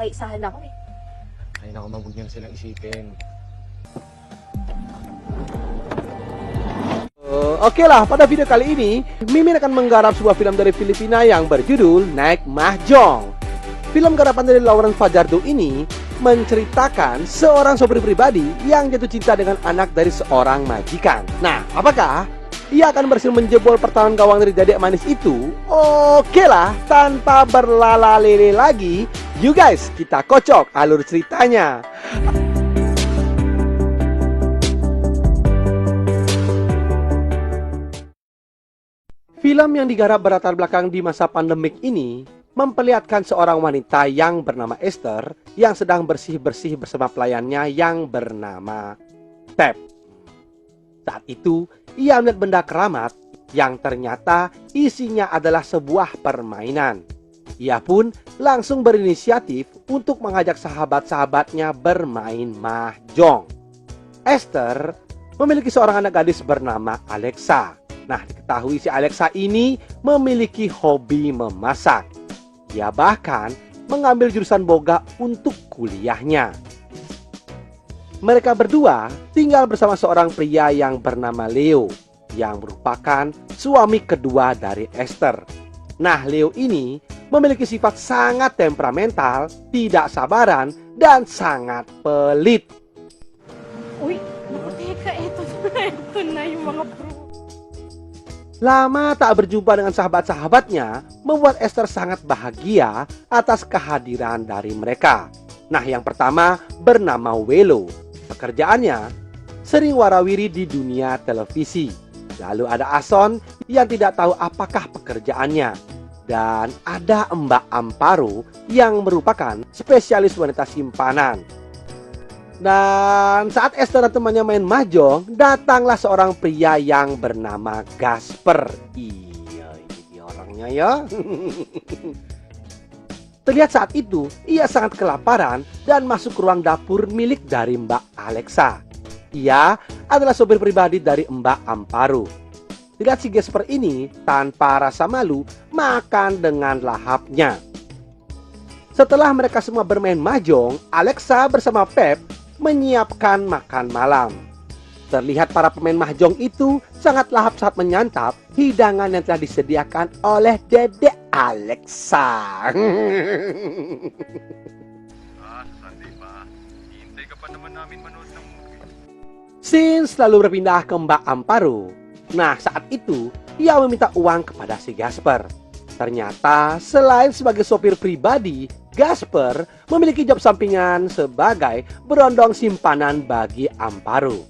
Makaisahan ako eh. Ay naku, mabuti niyang silang isipin. Oke lah, pada video kali ini Mimin akan menggarap sebuah film dari Filipina yang berjudul Naik Mahjong. Film garapan dari Lauren Fajardo ini menceritakan seorang sopir pribadi yang jatuh cinta dengan anak dari seorang majikan. Nah, apakah ia akan berhasil menjebol pertahanan gawang dari dedek manis itu? Oke lah, tanpa berlala-lele lagi, you guys, kita kocok alur ceritanya. Film yang digarap berlatar belakang di masa pandemik ini memperlihatkan seorang wanita yang bernama Esther yang sedang bersih-bersih bersama pelayannya yang bernama Ted. Saat itu, ia melihat benda keramat yang ternyata isinya adalah sebuah permainan. Ia pun langsung berinisiatif untuk mengajak sahabat-sahabatnya bermain mahjong. Esther memiliki seorang anak gadis bernama Alexa. Nah, diketahui si Alexa ini memiliki hobi memasak. Ia bahkan mengambil jurusan boga untuk kuliahnya. Mereka berdua tinggal bersama seorang pria yang bernama Leo, yang merupakan suami kedua dari Esther. Nah, Leo ini memiliki sifat sangat temperamental, tidak sabaran, dan sangat pelit. Uy, naku teka, eto na yung mga bro. Lama tak berjumpa dengan sahabat-sahabatnya membuat Esther sangat bahagia atas kehadiran dari mereka. Nah, yang pertama bernama Welo. Pekerjaannya sering warawiri di dunia televisi. Lalu ada Ason yang tidak tahu apakah pekerjaannya. Dan ada Mbak Amparo yang merupakan spesialis wanita simpanan. Dan saat Esther dan temannya main mahjong, datanglah seorang pria yang bernama Gasper. Iya, ini dia orangnya ya. Terlihat saat itu, ia sangat kelaparan dan masuk ke ruang dapur milik dari Mbak Alexa. Ia adalah sopir pribadi dari Mbak Amparo. Terlihat si Gasper ini tanpa rasa malu makan dengan lahapnya. Setelah mereka semua bermain mahjong, Alexa bersama Pep menyiapkan makan malam. Terlihat para pemain mahjong itu sangat lahap saat menyantap hidangan yang telah disediakan oleh Dedek Alexa. Santai pa. Hintay ka pa naman namin manood ng movie. Scene selalu berpindah ke Mbak Amparo. Nah, saat itu ia meminta uang kepada si Gasper. Ternyata selain sebagai sopir pribadi, Gasper memiliki job sampingan sebagai berondong simpanan bagi Amparo.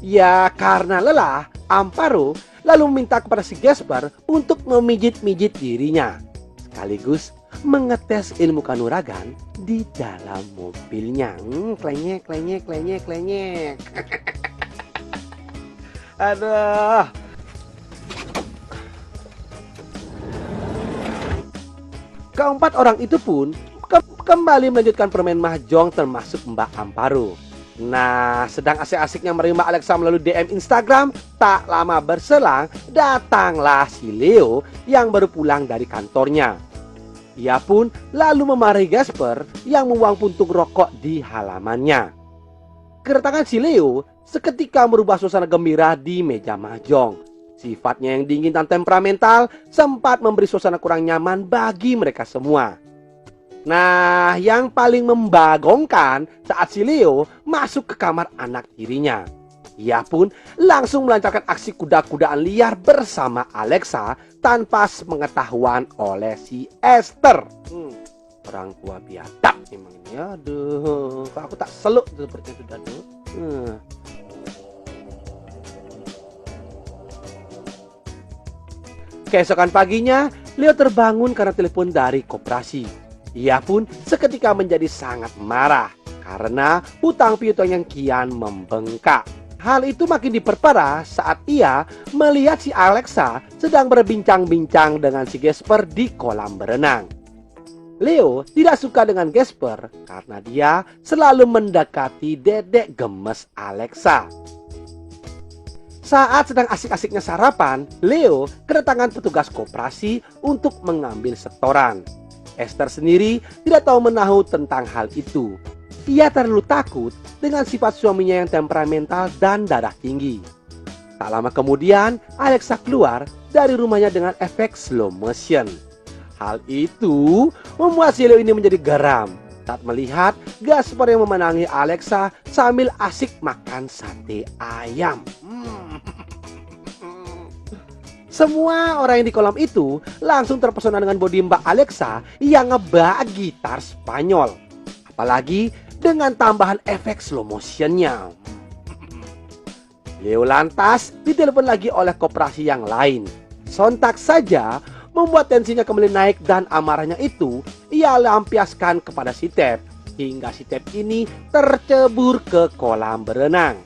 Ya, karena lelah, Amparo lalu meminta kepada si Gasper untuk memijit-mijit dirinya, sekaligus mengetes ilmu kanuragan di dalam mobilnya. Klenyek, klenyek, klenyek, klenyek. Aduh. Keempat orang itu pun kembali melanjutkan permain mahjong termasuk Mbak Amparo. Nah, sedang asik-asiknya menerima Alexa melalui DM Instagram, tak lama berselang datanglah si Leo yang baru pulang dari kantornya. Ia pun lalu memarahi Gasper yang membuang puntung rokok di halamannya. Kedatangan si Leo seketika merubah suasana gembira di meja mahjong. Sifatnya yang dingin dan temperamental sempat memberi suasana kurang nyaman bagi mereka semua. Nah, yang paling membagongkan saat si Leo masuk ke kamar anak tirinya. Ia pun langsung melancarkan aksi kuda-kudaan liar bersama Alexa tanpa pengetahuan oleh si Esther. Orang tua biadab memang ini. Aduh, aku tak seluk seperti itu dadu. Keesokan paginya, Leo terbangun karena telepon dari koperasi. Ia pun seketika menjadi sangat marah karena hutang piutang yang kian membengkak. Hal itu makin diperparah saat ia melihat si Alexa sedang berbincang-bincang dengan si Gasper di kolam berenang. Leo tidak suka dengan Gasper karena dia selalu mendekati dedek gemes Alexa. Saat sedang asik-asiknya sarapan, Leo kedatangan petugas koperasi untuk mengambil setoran. Esther sendiri tidak tahu menahu tentang hal itu. Ia terlalu takut dengan sifat suaminya yang temperamental dan darah tinggi. Tak lama kemudian, Alexa keluar dari rumahnya dengan efek slow motion. Hal itu membuat si Leo ini menjadi geram saat melihat Gaspar yang memenangi Alexa sambil asik makan sate ayam. Semua orang yang di kolam itu langsung terpesona dengan bodi Mbak Alexa yang ngebak gitar Spanyol. Apalagi dengan tambahan efek slow motionnya. Leo lantas ditelepon lagi oleh koperasi yang lain. Sontak saja membuat tensinya kembali naik dan amarahnya itu ia lampiaskan kepada si Tep. Hingga si Tep ini tercebur ke kolam berenang.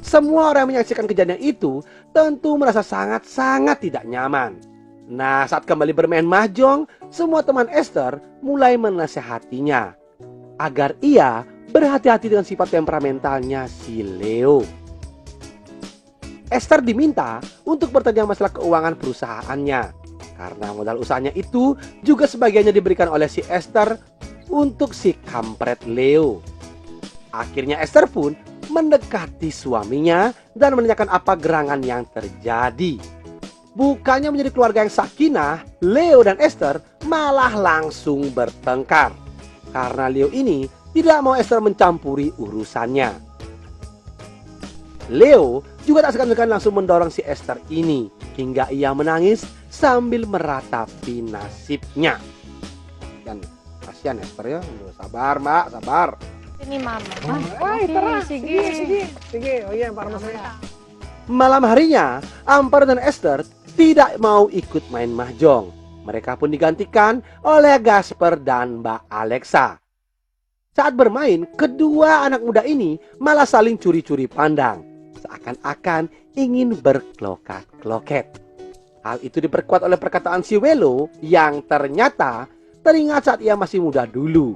Semua orang yang menyaksikan kejadian itu tentu merasa sangat-sangat tidak nyaman. Nah, saat kembali bermain mahjong, semua teman Esther mulai menasehatinya agar ia berhati-hati dengan sifat temperamentalnya si Leo. Esther diminta untuk bertanya masalah keuangan perusahaannya, karena modal usahanya itu juga sebagiannya diberikan oleh si Esther untuk si kampret Leo. Akhirnya Esther pun mendekati suaminya dan menanyakan apa gerangan yang terjadi. Bukannya menjadi keluarga yang sakinah, Leo dan Esther malah langsung bertengkar. Karena Leo ini tidak mau Esther mencampuri urusannya. Leo juga tak segan-segan langsung mendorong si Esther ini hingga ia menangis sambil meratapi nasibnya. Dan kasihan Esther ya, sabar Mbak, sabar. Ini mama. Sige. Oh iya, para saya. Malam harinya, Amparo dan Esther tidak mau ikut main mahjong. Mereka pun digantikan oleh Gaspar dan Mbak Alexa. Saat bermain, kedua anak muda ini malah saling curi-curi pandang, seakan-akan ingin berklokat-kloket. Hal itu diperkuat oleh perkataan si Welo yang ternyata teringat saat ia masih muda dulu.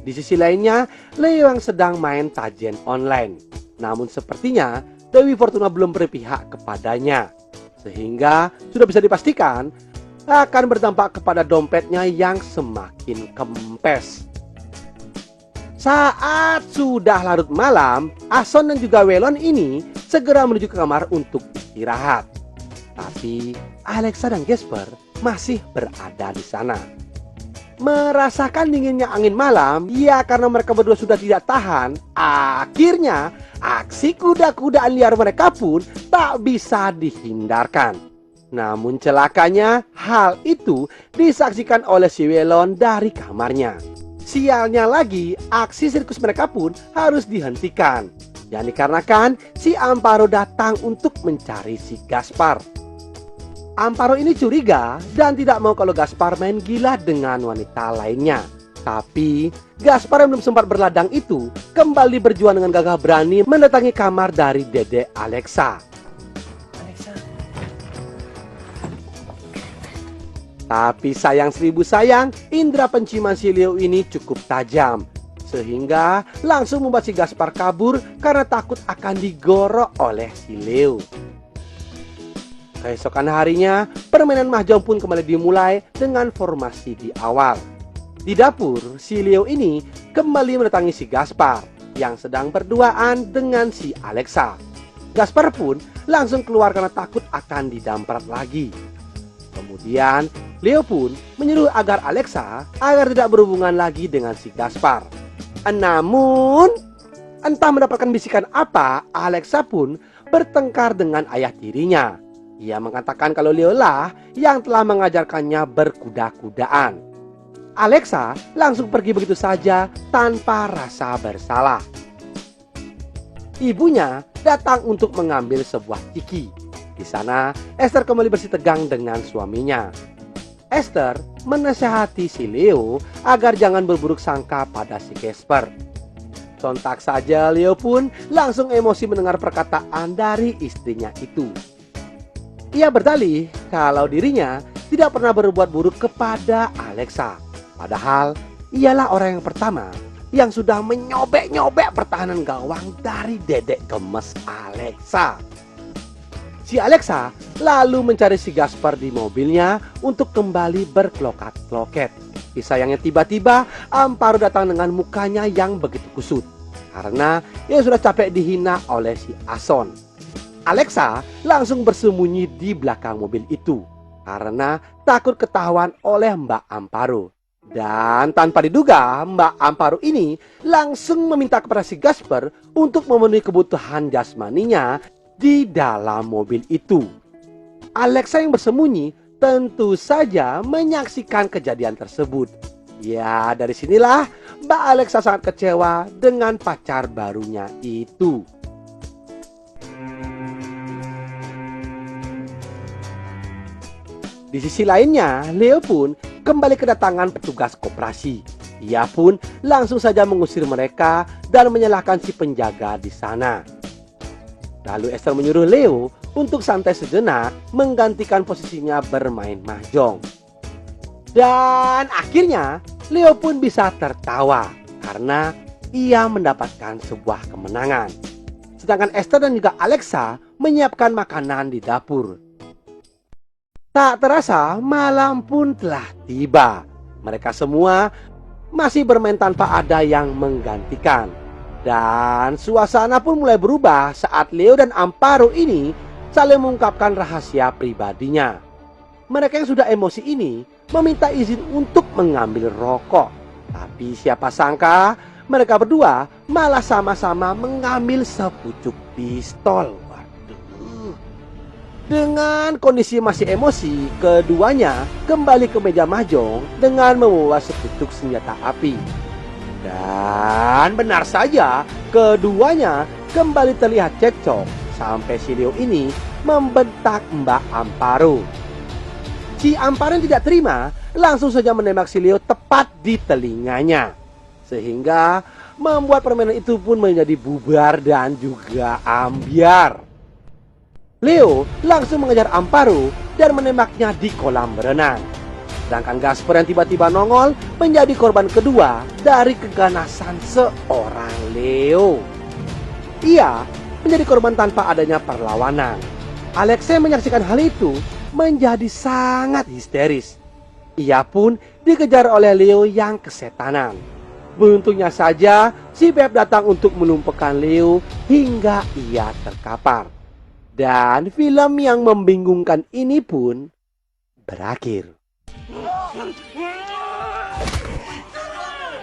Di sisi lainnya, Leo yang sedang main tajen online. Namun sepertinya Dewi Fortuna belum berpihak kepadanya, sehingga sudah bisa dipastikan akan berdampak kepada dompetnya yang semakin kempes. Saat sudah larut malam, Ason dan juga Welon ini segera menuju ke kamar untuk istirahat. Tapi Alexa dan Gaspar masih berada di sana. Merasakan dinginnya angin malam, ya karena mereka berdua sudah tidak tahan, akhirnya aksi kuda-kudaan liar mereka pun tak bisa dihindarkan. Namun celakanya, hal itu disaksikan oleh si Welon dari kamarnya. Sialnya lagi, aksi sirkus mereka pun harus dihentikan. Yang dikarenakan si Amparo datang untuk mencari si Gaspar. Amparo ini curiga dan tidak mau kalau Gaspar main gila dengan wanita lainnya. Tapi Gaspar yang belum sempat berladang itu kembali berjuang dengan gagah berani mendatangi kamar dari Dede Alexa. Tapi sayang seribu sayang, indera penciuman si Leo ini cukup tajam, sehingga langsung membuat si Gaspar kabur karena takut akan digorok oleh si Leo. Keesokan harinya, permainan mahjong pun kembali dimulai dengan formasi di awal. Di dapur, si Leo ini kembali mendatangi si Gaspar yang sedang berduaan dengan si Alexa. Gaspar pun langsung keluar karena takut akan didamprat lagi. Kemudian, Leo pun menyuruh agar Alexa agar tidak berhubungan lagi dengan si Gaspar. Namun, entah mendapatkan bisikan apa, Alexa pun bertengkar dengan ayah tirinya. Ia mengatakan kalau Leo lah yang telah mengajarkannya berkuda-kudaan. Alexa langsung pergi begitu saja tanpa rasa bersalah. Ibunya datang untuk mengambil sebuah ciki. Di sana, Esther kembali bersih tegang dengan suaminya. Esther menasihati si Leo agar jangan berburuk sangka pada si Gaspar. Sontak saja Leo pun langsung emosi mendengar perkataan dari istrinya itu. Ia berdalih kalau dirinya tidak pernah berbuat buruk kepada Alexa. Padahal ialah orang yang pertama yang sudah menyobek-nyobek pertahanan gawang dari dedek gemes Alexa. Si Si Alexa lalu mencari si Gasper di mobilnya untuk kembali berklokat-kloket. Sayangnya tiba-tiba Amparo datang dengan mukanya yang begitu kusut karena ia sudah capek dihina oleh si Ason. Alexa langsung bersembunyi di belakang mobil itu karena takut ketahuan oleh Mbak Amparo. Dan tanpa diduga, Mbak Amparo ini langsung meminta kepada si Gasper untuk memenuhi kebutuhan jasmaninya di dalam mobil itu. Alexa yang bersembunyi tentu saja menyaksikan kejadian tersebut. Ya, dari sinilah Mbak Alexa sangat kecewa dengan pacar barunya itu. Di sisi lainnya, Leo pun kembali kedatangan petugas koperasi. Ia pun langsung saja mengusir mereka dan menyalahkan si penjaga di sana. Lalu Esther menyuruh Leo untuk santai sejenak menggantikan posisinya bermain mahjong. Dan akhirnya Leo pun bisa tertawa karena ia mendapatkan sebuah kemenangan. Sedangkan Esther dan juga Alexa menyiapkan makanan di dapur. Tak terasa malam pun telah tiba. Mereka semua masih bermain tanpa ada yang menggantikan. Dan suasana pun mulai berubah saat Leo dan Amparo ini saling mengungkapkan rahasia pribadinya. Mereka yang sudah emosi ini meminta izin untuk mengambil rokok. Tapi siapa sangka mereka berdua malah sama-sama mengambil sepucuk pistol. Waduh. Dengan kondisi masih emosi, keduanya kembali ke meja mahjong dengan membawa sepucuk senjata api. Dan benar saja, keduanya kembali terlihat cekcok sampai si Leo ini membentak Mbak Amparo. Si Amparo yang tidak terima langsung saja menembak si Leo tepat di telinganya. Sehingga membuat permainan itu pun menjadi bubar dan juga ambyar. Leo langsung mengejar Amparo dan menembaknya di kolam berenang. Sedangkan Gasper yang tiba-tiba nongol menjadi korban kedua dari keganasan seorang Leo. Ia menjadi korban tanpa adanya perlawanan. Alexa menyaksikan hal itu menjadi sangat histeris. Ia pun dikejar oleh Leo yang kesetanan. Beruntungnya saja si Beb datang untuk melumpuhkan Leo hingga ia terkapar. Dan film yang membingungkan ini pun berakhir.